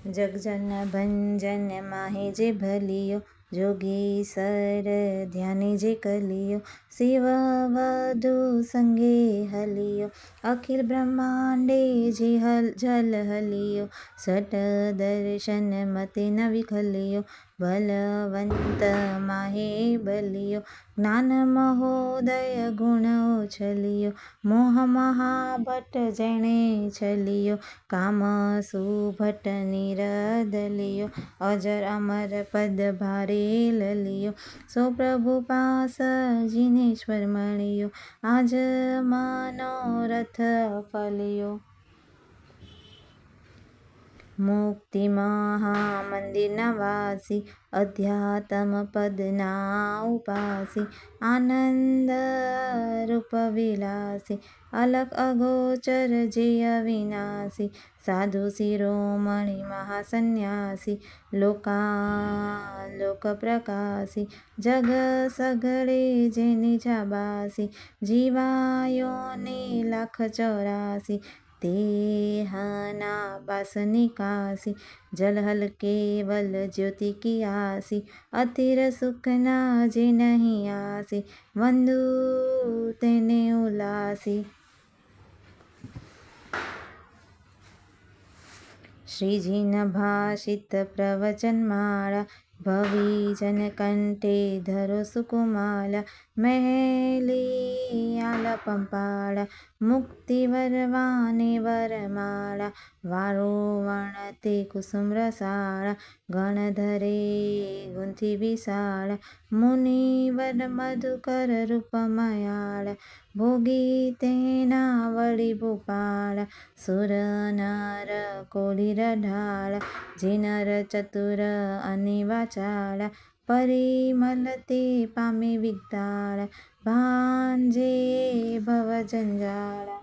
जगजन भंजन माहे जे भलियो, जोगीसर ध्याने जे कलियो, शिव वधु संगे हलियो, अखिल ब्रह्मांडे जे जल हलियो, सट दर्शन मते न विखलियो, बलवंत माहे बलियो, ज्ञान महोदय गुण उछलियो, मोह महाभट जेणे छलियो, काम सुभट निरदलियो, अजर अमर पद भारे ललियो, सो प्रभु पास जिनेश्वर मणियो, आज मनोरथ फलियो। मुक्ति महामंदिर नवासी, अध्यात्म पद ना उपासी, आनंद रूप विलासी, अलग अगोचर जे अविनाशी, साधु शिरोमणि महासन्यासी, लोकालोक प्रकाशी, जग सगळे जेनी जाबासी, जीवायोने 1,84,000, तेहना पास निकासी, जलहल केवल ज्योति की आसी, अतिर सुख ना जे नहीं आसी, वंदु तेने उलासी। श्रीजी न भाषित प्रवचन माला, भविजन कंठे धरो सुकुमाला, महली आला पंपाला, मुक्ति वरवाने वरमाला, वारो वणते कुसुम रसाला, गणधरे गुंथी विशाला, मुनिवर मधुकर रूपमयाला, भोगी तेना वळी भूपाला, सुर नर कोली रढाळा, जे नर चतुर आणि वाचाळा, परिमल ते पामे विद्याळा, भांजे भव जंजाळा।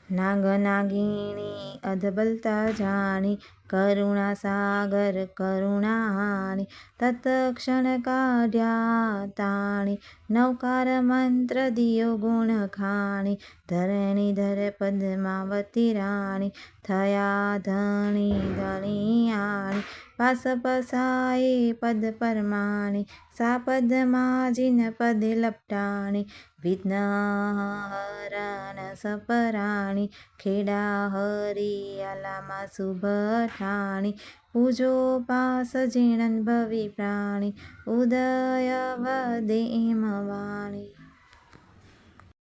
नाग नागिणी अधबलता जाणी, करुणा सागर करुणाहाणी, तत्क्षण काढ्या ताणी, नवकार मंत्र दियो गुण खाणी, धरणीधर पद्मावती राणी, थया धणी धणी आणी, पास पसाये पद परमाणी, सा पद्मा जिन पदे लपटाणी, विघ्न हरण सपराणी, खेडा हरी आलामा शुभ ठाणी, पूजो पास जीणन भवी प्राणी, उदय वदे वाणी।